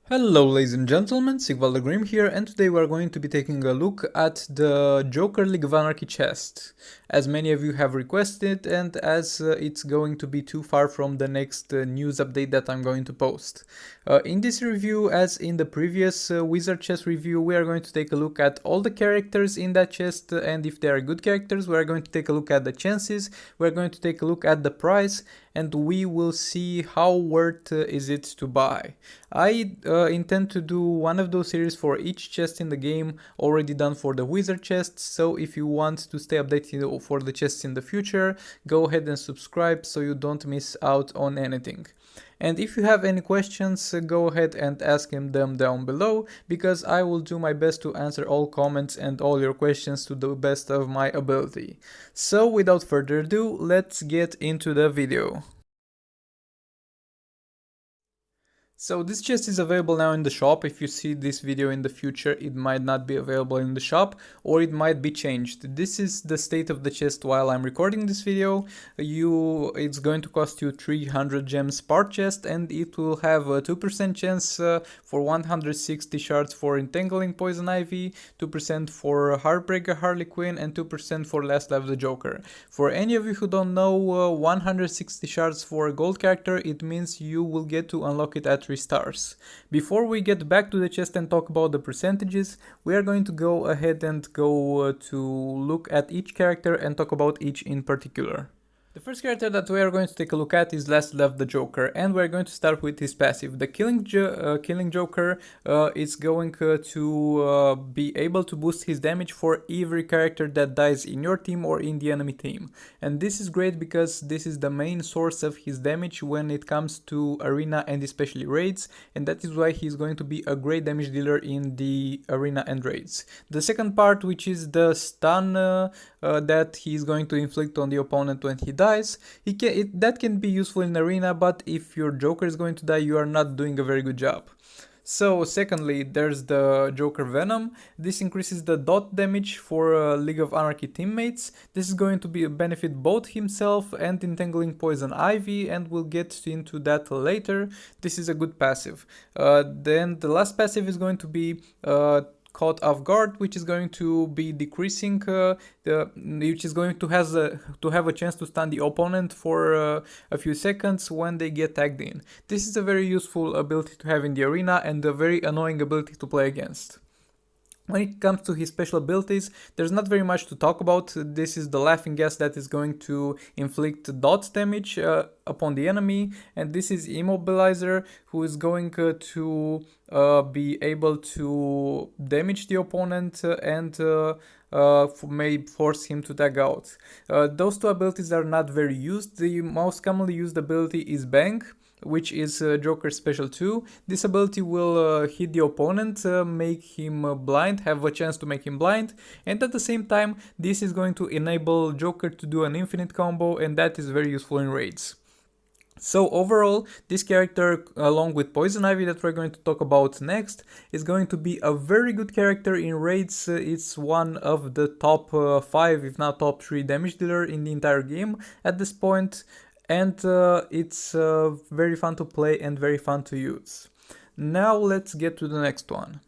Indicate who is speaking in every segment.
Speaker 1: Hello ladies and gentlemen, Sigval the Grim here, and today we are going to be taking a look at the Joker League of Anarchy chest, as many of you have requested and as it's going to be too far from the next news update that I'm going to post. In this review, as in the previous Wizard chest review, we are going to take a look at all the characters in that chest, and if they are good characters, we are going to take a look at the chances, we are going to take a look at the price, and we will see how worth is it to buy. I intend to do one of those series for each chest in the game, already done for the Wizard chests, so if you want to stay updated for the chests in the future, go ahead and subscribe so you don't miss out on anything. And if you have any questions, go ahead and ask them down below, because I will do my best to answer all comments and all your questions to the best of my ability. So without further ado, let's get into the video. So this chest is available now in the shop. If you see this video in the future, it might not be available in the shop, or it might be changed. This is the state of the chest while I'm recording this video. It's going to cost you 300 gems per chest, and it will have a 2% chance for 160 shards for Entangling Poison Ivy, 2% for Heartbreaker Harlequin, and 2% for Last Life the Joker. For any of you who don't know, 160 shards for a gold character, it means you will get to unlock it at 3 stars. Before we get back to the chest and talk about the percentages, we are going to go ahead and go to look at each character and talk about each in particular. The first character that we are going to take a look at is Last Left the Joker, and we're going to start with his passive. The Killing Joker is going to be able to boost his damage for every character that dies in your team or in the enemy team. And this is great because this is the main source of his damage when it comes to arena and especially raids, and that is why he's going to be a great damage dealer in the arena and raids. The second part, which is the stun that he's going to inflict on the opponent when he dies, that can be useful in arena, but if your Joker is going to die, you are not doing a very good job. So secondly, there's the Joker Venom. This increases the dot damage for League of Anarchy teammates. This is going to benefit both himself and Entangling Poison Ivy, and we'll get into that later. This is a good passive. Then the last passive is going to be Caught Off Guard, which is going to be decreasing, which is going to have a chance to stun the opponent for a few seconds when they get tagged in. This is a very useful ability to have in the arena and a very annoying ability to play against. When it comes to his special abilities, there's not very much to talk about. This is the Laughing Gas that is going to inflict dot damage upon the enemy, and this is Immobilizer, who is going to be able to damage the opponent and may force him to tag out. Those two abilities are not very used. The most commonly used ability is Bang, which is Joker's special 2. This ability will hit the opponent, make him blind, have a chance to make him blind, and at the same time this is going to enable Joker to do an infinite combo, and that is very useful in raids. So overall, this character, along with Poison Ivy that we're going to talk about next, is going to be a very good character in raids. It's one of the top 5, if not top 3 damage dealer in the entire game at this point. And it's very fun to play and very fun to use. Now let's get to the next one.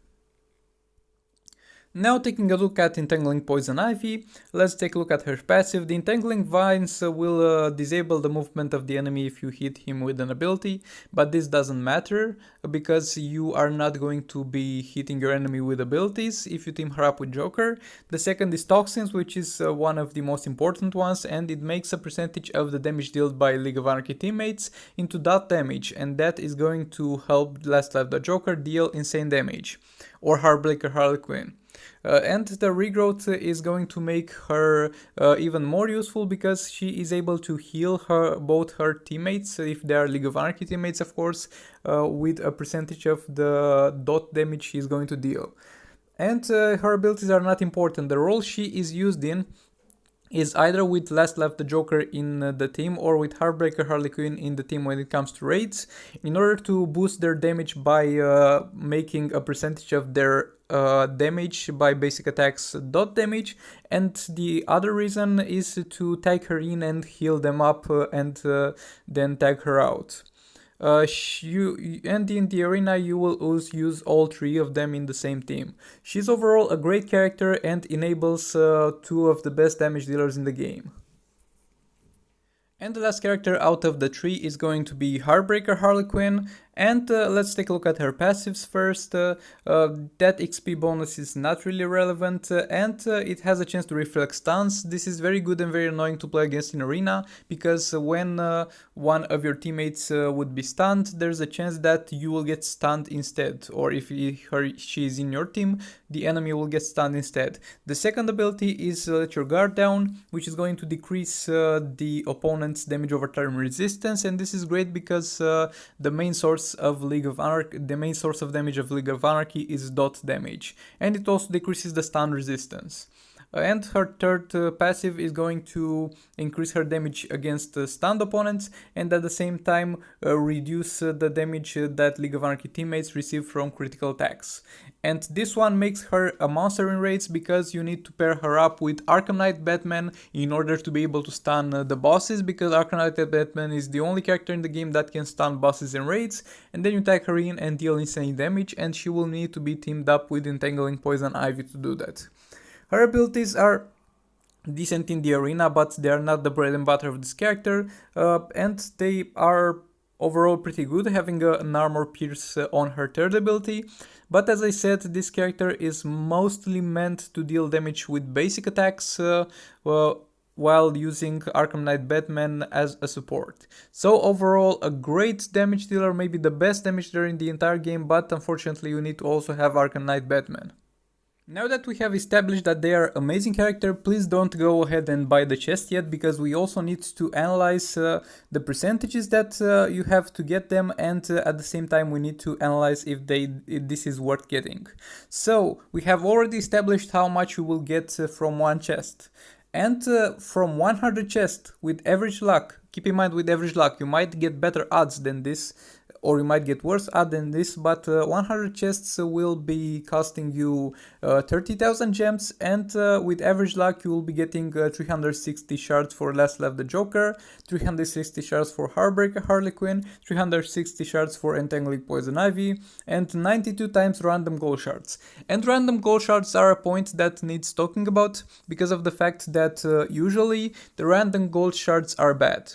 Speaker 1: Now taking a look at Entangling Poison Ivy, let's take a look at her passive. The Entangling Vines will disable the movement of the enemy if you hit him with an ability, but this doesn't matter because you are not going to be hitting your enemy with abilities if you team her up with Joker. The second is Toxins, which is one of the most important ones, and it makes a percentage of the damage dealt by League of Anarchy teammates into dot damage, and that is going to help Last Life the Joker deal insane damage, or Heartbreaker Harlequin. And the regrowth is going to make her even more useful because she is able to heal both her teammates, if they are League of Anarchy teammates of course, with a percentage of the dot damage she is going to deal. And her abilities are not important. The role she is used in is either with Last Left the Joker in the team or with Heartbreaker Harlequin in the team when it comes to raids, in order to boost their damage by making a percentage of their damage by basic attacks dot damage, and the other reason is to tag her in and heal them up and then tag her out. And in the arena you will use all three of them in the same team. She's overall a great character and enables two of the best damage dealers in the game. And the last character out of the three is going to be Heartbreaker Harlequin, and let's take a look at her passives first. That XP bonus is not really relevant, and it has a chance to reflect stuns. This is very good and very annoying to play against in arena, because when one of your teammates would be stunned, there's a chance that you will get stunned instead, or if she is in your team, the enemy will get stunned instead. The second ability is Let Your Guard Down, which is going to decrease the opponent's damage over time resistance, and this is great because the main source of damage of League of Anarchy is dot damage, and it also decreases the stun resistance. And her third passive is going to increase her damage against stunned opponents, and at the same time reduce the damage that League of Anarchy teammates receive from critical attacks. And this one makes her a monster in raids, because you need to pair her up with Arkham Knight Batman in order to be able to stun the bosses, because Arkham Knight Batman is the only character in the game that can stun bosses in raids, and then you tag her in and deal insane damage, and she will need to be teamed up with Entangling Poison Ivy to do that. Her abilities are decent in the arena, but they are not the bread and butter of this character, and they are overall pretty good, having an armor pierce on her third ability. But as I said, this character is mostly meant to deal damage with basic attacks, while using Arkham Knight Batman as a support. So overall, a great damage dealer, maybe the best damage dealer in the entire game, but unfortunately you need to also have Arkham Knight Batman. Now that we have established that they are amazing character, please don't go ahead and buy the chest yet, because we also need to analyze the percentages that you have to get them, and at the same time we need to analyze if this is worth getting. So we have already established how much you will get from one chest. And from 100 chests with average luck, keep in mind with average luck, you might get better odds than this, or you might get worse odds than this, but 100 chests will be costing you 30,000 gems, and with average luck you will be getting 360 shards for Last Left the Joker, 360 shards for Heartbreaker Harlequin, 360 shards for Entangling Poison Ivy, and 92 times random gold shards. And random gold shards are a point that needs talking about, because of the fact that usually the random gold shards are bad.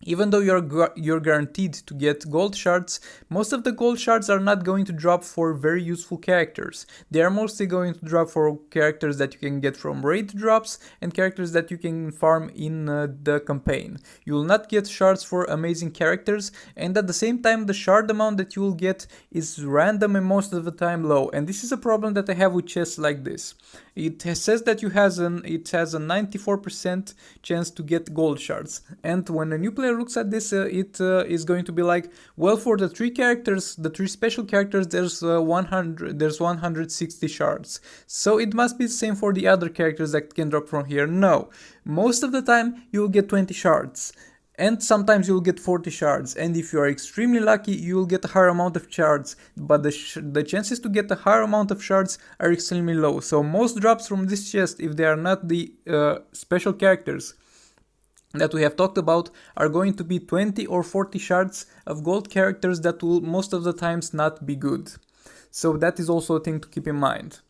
Speaker 1: Even though you're guaranteed to get gold shards, most of the gold shards are not going to drop for very useful characters. They are mostly going to drop for characters that you can get from raid drops and characters that you can farm in the campaign. You will not get shards for amazing characters, and at the same time the shard amount that you will get is random and most of the time low, and this is a problem that I have with chests like this. It says that it has a 94% chance to get gold shards, and when a new player looks at this, it is going to be like, well, for the three special characters, there's 160 shards, so it must be the same for the other characters that can drop from here. No, most of the time you will get 20 shards. And sometimes you'll get 40 shards, and if you are extremely lucky you will get a higher amount of shards, but the chances to get a higher amount of shards are extremely low. So most drops from this chest, if they are not the special characters that we have talked about, are going to be 20 or 40 shards of gold characters that will most of the times not be good. So that is also a thing to keep in mind.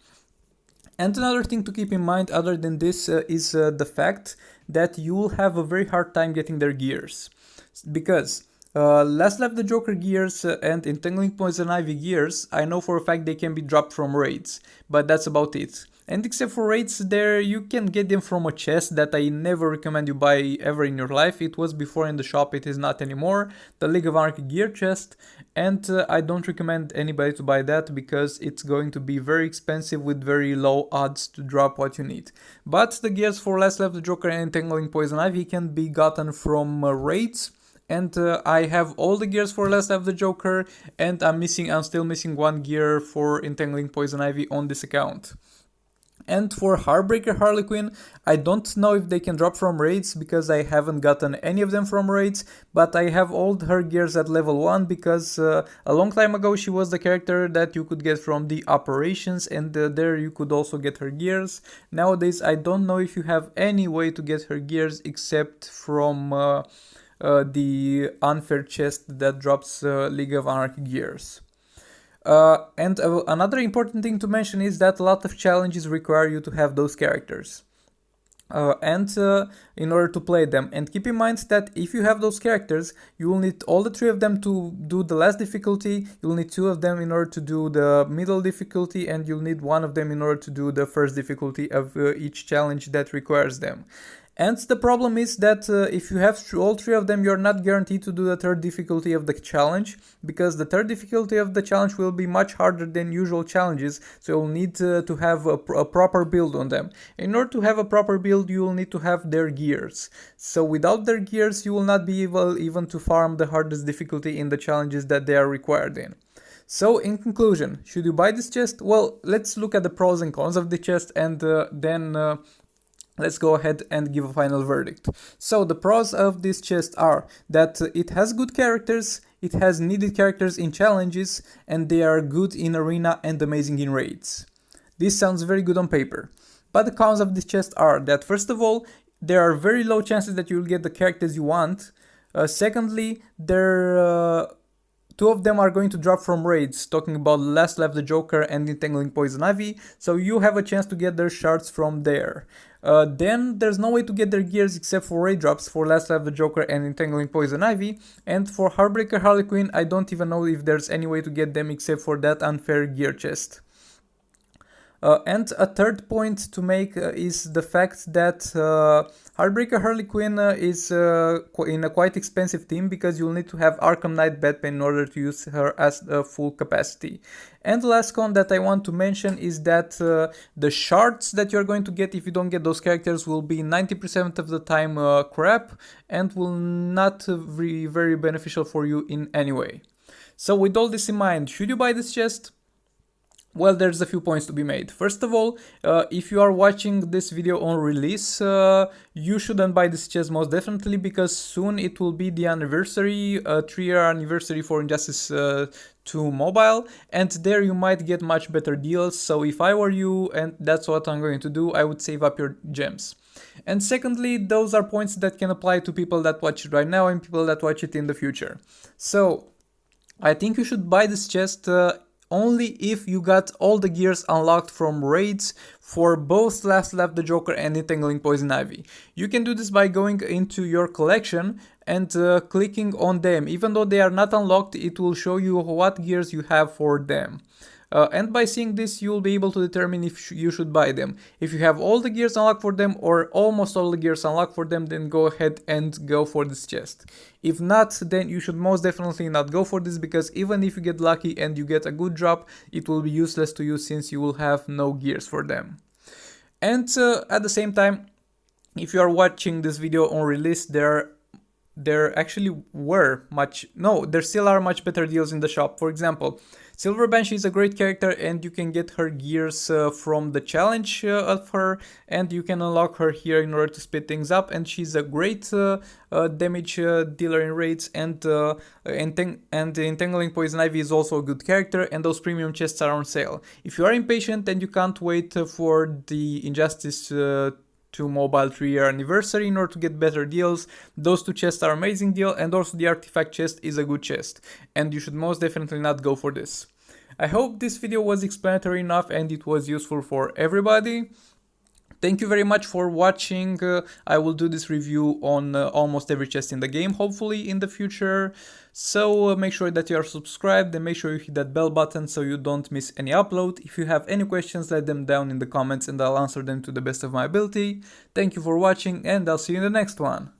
Speaker 1: And another thing to keep in mind other than this is the fact that you will have a very hard time getting their gears. Because Last Left the Joker gears and Entangling Poison Ivy gears, I know for a fact they can be dropped from raids, but that's about it. And except for raids, there you can get them from a chest that I never recommend you buy ever in your life. It was before in the shop, it is not anymore. The League of Anarchy gear chest, and I don't recommend anybody to buy that because it's going to be very expensive with very low odds to drop what you need. But the gears for Last Left the Joker and Entangling Poison Ivy can be gotten from raids. And I have all the gears for Last Left the Joker, and I'm still missing one gear for Entangling Poison Ivy on this account. And for Heartbreaker Harlequin, I don't know if they can drop from raids because I haven't gotten any of them from raids, but I have all her gears at level 1 because a long time ago she was the character that you could get from the operations, and there you could also get her gears. Nowadays I don't know if you have any way to get her gears except from the unfair chest that drops League of Anarchy gears. And another important thing to mention is that a lot of challenges require you to have those characters. In order to play them, and keep in mind that if you have those characters, you will need all the 3 of them to do the last difficulty, you'll need 2 of them in order to do the middle difficulty, and you'll need 1 of them in order to do the first difficulty of each challenge that requires them. And the problem is that if you have all 3 of them, you're not guaranteed to do the 3rd difficulty of the challenge, because the 3rd difficulty of the challenge will be much harder than usual challenges, so you'll need to have a proper build on them. In order to have a proper build, you will need to have their gears. So without their gears, you will not be able even to farm the hardest difficulty in the challenges that they are required in. So in conclusion, should you buy this chest? Well, let's look at the pros and cons of the chest, and then let's go ahead and give a final verdict. So the pros of this chest are that it has good characters, it has needed characters in challenges, and they are good in arena and amazing in raids. This sounds very good on paper. But the cons of this chest are that, first of all, there are very low chances that you will get the characters you want. Secondly, 2 of them are going to drop from raids, talking about Last Left the Joker and Entangling Poison Ivy, so you have a chance to get their shards from there. Then there's no way to get their gears except for raid drops for Last Left the Joker and Entangling Poison Ivy, and for Heartbreaker Harlequin I don't even know if there's any way to get them except for that unfair gear chest. And a third point to make is the fact that Heartbreaker Harlequin is in a quite expensive team, because you'll need to have Arkham Knight Batman in order to use her as full capacity. And the last con that I want to mention is that the shards that you're going to get if you don't get those characters will be 90% of the time crap, and will not be very beneficial for you in any way. So with all this in mind, should you buy this chest? Well, there's a few points to be made. First of all, if you are watching this video on release, you shouldn't buy this chest most definitely, because soon it will be the anniversary, 3-year anniversary for Injustice 2 Mobile, and there you might get much better deals. So if I were you, and that's what I'm going to do, I would save up your gems. And secondly, those are points that can apply to people that watch it right now and people that watch it in the future. So I think you should buy this chest only if you got all the gears unlocked from raids for both Last Left the Joker and Entangling Poison Ivy. You can do this by going into your collection and clicking on them. Even though they are not unlocked, it will show you what gears you have for them. And by seeing this, you will be able to determine if you should buy them. If you have all the gears unlocked for them, or almost all the gears unlocked for them, then go ahead and go for this chest. If not, then you should most definitely not go for this, because even if you get lucky and you get a good drop, it will be useless to you since you will have no gears for them. And at the same time, if you are watching this video on release, there still are much better deals in the shop. For example, Silver Banshee is a great character, and you can get her gears from the challenge of her, and you can unlock her here in order to speed things up, and she's a great damage dealer in raids, and Entangling Poison Ivy is also a good character, and those premium chests are on sale. If you are impatient and you can't wait for the Injustice 2 Mobile 3-year anniversary in order to get better deals, those 2 chests are amazing deal, and also the artifact chest is a good chest, and you should most definitely not go for this. I hope this video was explanatory enough and it was useful for everybody. Thank you very much for watching. I will do this review on almost every chest in the game, hopefully in the future. So make sure that you are subscribed and make sure you hit that bell button so you don't miss any upload. If you have any questions, let them down in the comments and I'll answer them to the best of my ability. Thank you for watching, and I'll see you in the next one.